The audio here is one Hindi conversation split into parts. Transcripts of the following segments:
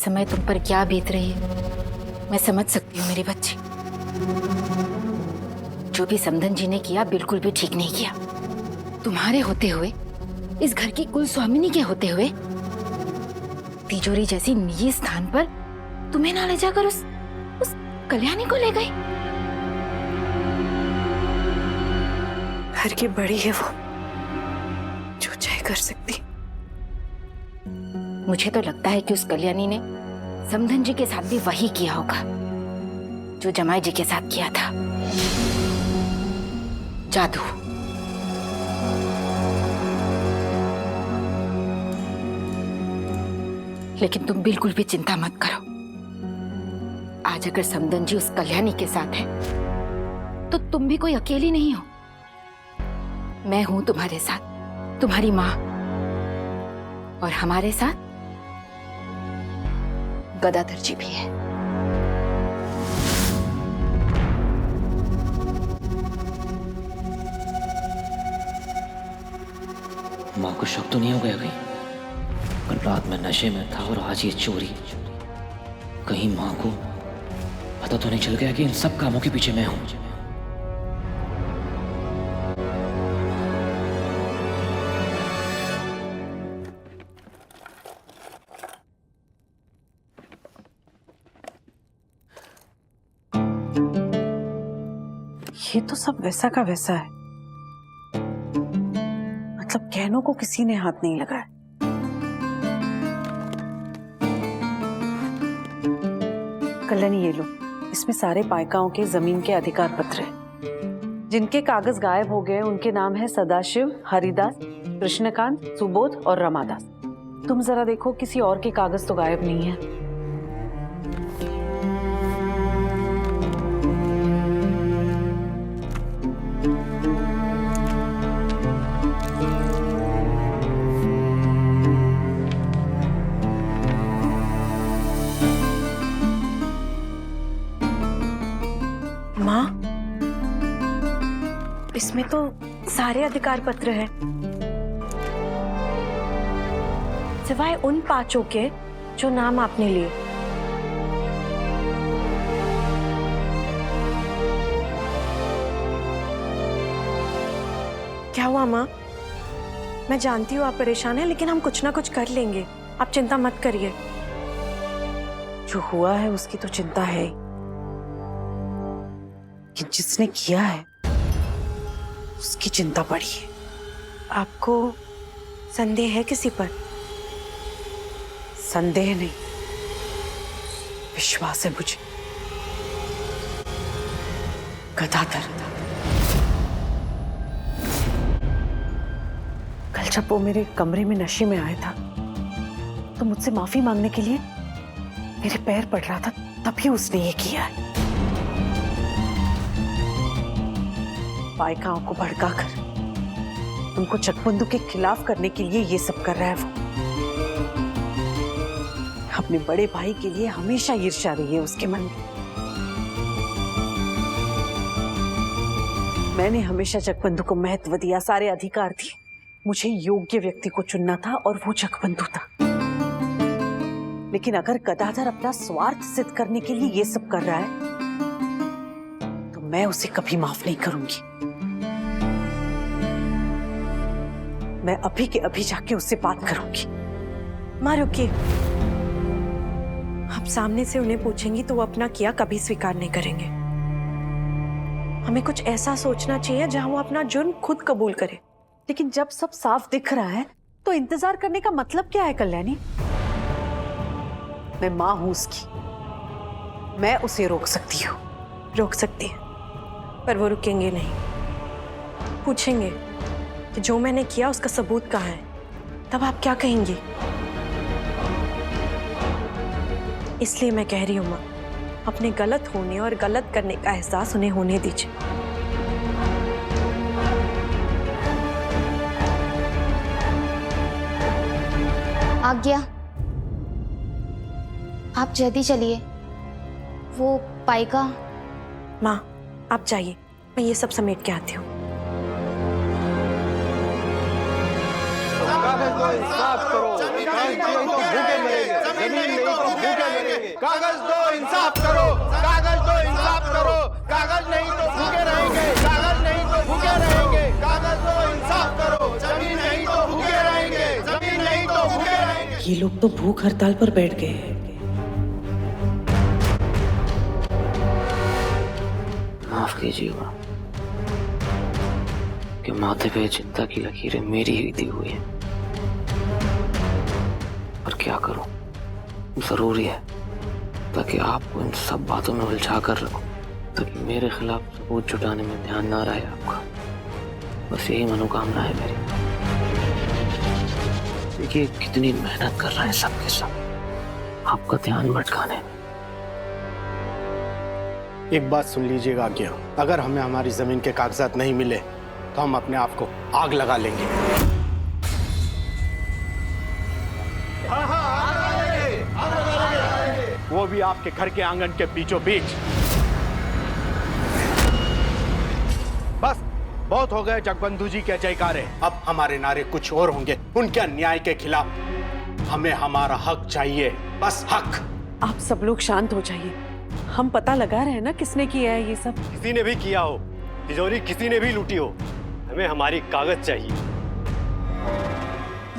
समय तुम पर क्या बीत रही है मैं समझ सकती हूँ मेरी बच्ची। जो भी समधन जी ने किया बिल्कुल भी ठीक नहीं किया। तुम्हारे होते हुए, इस घर की कुल स्वामिनी के होते हुए, तिजोरी जैसी निजी स्थान पर तुम्हें ना ले जाकर उस कल्याणी को ले गई। घर की बड़ी है वो, जो चाहे कर सकती। मुझे तो लगता है कि उस कल्याणी ने समधन जी के साथ भी वही किया होगा जो जमाई जी के साथ किया था, जादू। लेकिन तुम बिल्कुल भी चिंता मत करो। आज अगर समधन जी उस कल्याणी के साथ है तो तुम भी कोई अकेली नहीं हो। मैं हूं तुम्हारे साथ, तुम्हारी मां, और हमारे साथ गदाधर जी भी है। माँ को शक तो नहीं हो गया कहीं? कल रात में नशे में था और आज ये चोरी। कहीं माँ को पता तो नहीं चल गया कि इन सब कामों के पीछे मैं हूं? ये तो सब वैसा का वैसा है। मतलब गहनों को किसी ने हाथ नहीं लगाया। कल्याणी ये लो, इसमें सारे पायकाओं के जमीन के अधिकार पत्र हैं। जिनके कागज गायब हो गए उनके नाम है सदाशिव, हरिदास, कृष्णकांत, सुबोध और रमादास। तुम जरा देखो किसी और के कागज तो गायब नहीं है। माँ, इसमें तो सारे अधिकार पत्र हैं, सिवाय उन 5 के जो नाम आपने लिए। क्या हुआ माँ? मैं जानती हूँ आप परेशान हैं, लेकिन हम कुछ ना कुछ कर लेंगे, आप चिंता मत करिए। जो हुआ है उसकी तो चिंता है, कि जिसने किया है उसकी चिंता पड़ी है। आपको संदेह है किसी पर? संदेह नहीं, विश्वास है मुझे। गदाधर। कल जब वो मेरे कमरे में नशे में आया था तो मुझसे माफी मांगने के लिए मेरे पैर पड़ रहा था, तभी उसने ये किया है। पायकाओं को भड़काकर तुमको जगबंधु के खिलाफ करने के लिए ये सब कर रहा है वो। अपने बड़े भाई के लिए हमेशा ईर्ष्या रही है उसके मन में। मैंने हमेशा जगबंधु को महत्व दिया, सारे अधिकार दिए। मुझे योग्य व्यक्ति को चुनना था और वो जगबंधु था। लेकिन अगर गदाधर अपना स्वार्थ सिद्ध करने के लिए ये सब कर रहा है तो मैं उसे कभी माफ नहीं करूंगी। मैं अभी के अभी जाके उससे बात करूंगी। माँ रुकिए, आप सामने से उन्हें पूछेंगी तो वो अपना किया कभी स्वीकार नहीं करेंगे। हमें कुछ ऐसा सोचना चाहिए जहां वो अपना जुर्म खुद कबूल करे। लेकिन जब सब साफ दिख रहा है तो इंतजार करने का मतलब क्या है कल्याणी? मैं मां हूं उसकी, मैं उसे रोक सकती हूँ। रोक सकती है, पर वो रुकेंगे नहीं। पूछेंगे कि जो मैंने किया उसका सबूत कहाँ है, तब आप क्या कहेंगी? इसलिए मैं कह रही हूँ माँ, अपने गलत होने और गलत करने का एहसास उन्हें होने दीजिए। आज्ञा, आप जल्दी चलिए। वो पायका। माँ आप जाइए, मैं ये सब समेट के आती हूँ। कागज दो, इंसाफ करो, कागज नहीं तो भूखे मरेंगे, जमीन नहीं तो भूखे मरेंगे, कागज दो, इंसाफ करो, कागज दो, इंसाफ करो, कागज नहीं तो भूखे रहेंगे, कागज नहीं तो भूखे रहेंगे, कागज दो, इंसाफ करो, जमीन नहीं तो भूखे रहेंगे, जमीन नहीं तो भूखे रहेंगे। ये लोग तो भूख हड़ताल पर बैठ गए हैं। माफ कीजिएगा कि माथे पे चिंता की लकीरें मेरी ही दी हुई हैं, पर क्या करूं, जरूरी है ताकि आपको इन सब बातों में उलझा कर रखूं, ताकि मेरे खिलाफ सबूत जुटाने में ध्यान ना रहे आपका। बस यही मनोकामना है मेरी। देखिए कितनी मेहनत कर रहे हैं सबके सब आपका ध्यान भटकाने में। एक बात सुन लीजिएगा क्या, अगर हमें हमारी जमीन के कागजात नहीं मिले तो हम अपने आप को आग लगा लेंगे। वो भी आपके घर के आंगन के बीचों बीच। बस बहुत हो गए जगबंधु जी के जयकारे, अब हमारे नारे कुछ और होंगे। उनके अन्याय के खिलाफ हमें हमारा हक चाहिए, बस हक। आप सब लोग शांत हो जाइए, हम पता लगा रहे हैं ना किसने किया है ये सब। किसी ने भी किया हो, तिजोरी किसी ने भी लूटी हो, हमें हमारी कागज चाहिए।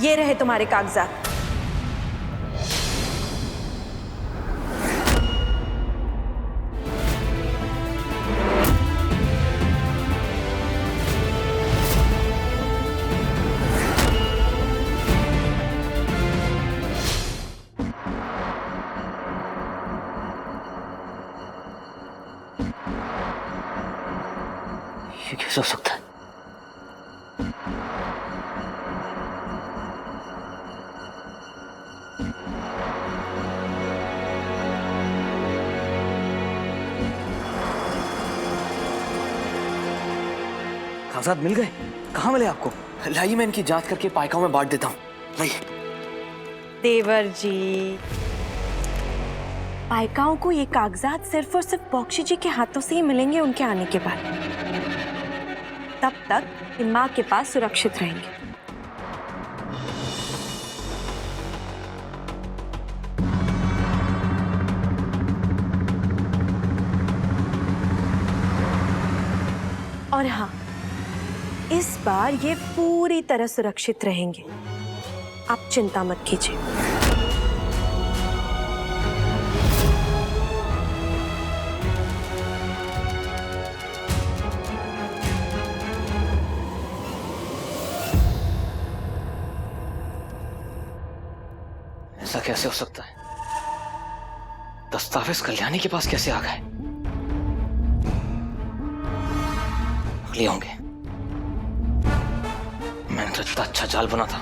ये रहे तुम्हारे कागजात। ये कैसे हो सकता है? कागजात मिल गए? कहाँ मिले आपको? लाइए मैं इनकी जांच करके पाइकाओं में बांट देता हूँ। लाइए। देवर जी, पाइकाओं को ये कागजात सिर्फ और सिर्फ बॉक्सी जी के हाथों से ही मिलेंगे उनके आने के बाद। तब तक ये माँ के पास सुरक्षित रहेंगे। और हाँ, इस बार ये पूरी तरह सुरक्षित रहेंगे, आप चिंता मत कीजिए। ऐसा कैसे हो सकता है? दस्तावेज कल्याणी के पास कैसे आ गए? नकली होंगे। मैंने तो इतना अच्छा जाल बना था,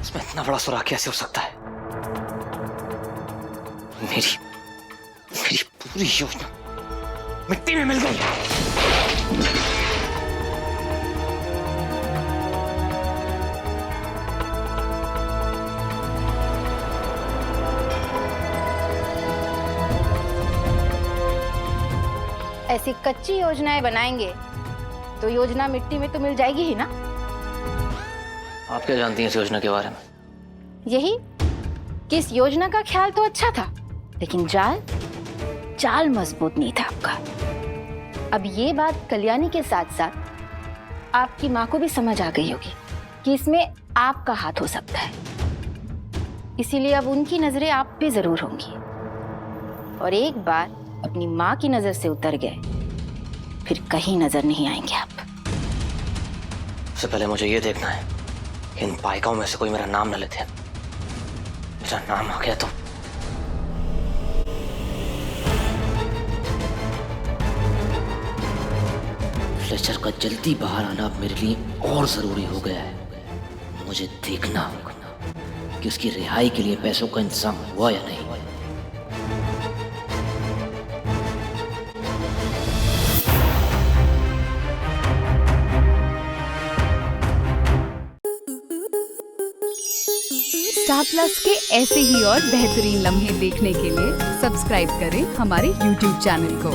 इसमें इतना बड़ा सुराग कैसे हो सकता है? मेरी मेरी पूरी योजना मिट्टी में मिल गई। ऐसी कच्ची योजनाएं बनाएंगे तो योजना मिट्टी में तो मिल जाएगी ही ना। आप क्या जानती हैं इस योजना के बारे में? यही कि इस योजना का ख्याल तो अच्छा था, लेकिन चाल मजबूत नहीं था आपका। अब ये बात कल्याणी के साथ साथ आपकी माँ को भी समझ आ गई होगी कि इसमें आपका हाथ हो सकता है, इसीलिए अब उनकी नजरें आप पे जरूर होंगी। और एक बार अपनी माँ की नजर से उतर गए, फिर कहीं नजर नहीं आएंगे आप। सबसे पहले मुझे ये देखना है कि इन पाइकाओं में से कोई मेरा नाम न लेते। मेरा नाम आ गया तो फ्लेचर का जल्दी बाहर आना अब मेरे लिए और जरूरी हो गया है। मुझे देखना होगा कि उसकी रिहाई के लिए पैसों का इंतजाम हुआ या नहीं। स्टार प्लस के ऐसे ही और बेहतरीन लम्हे देखने के लिए सब्सक्राइब करें हमारे YouTube चैनल को।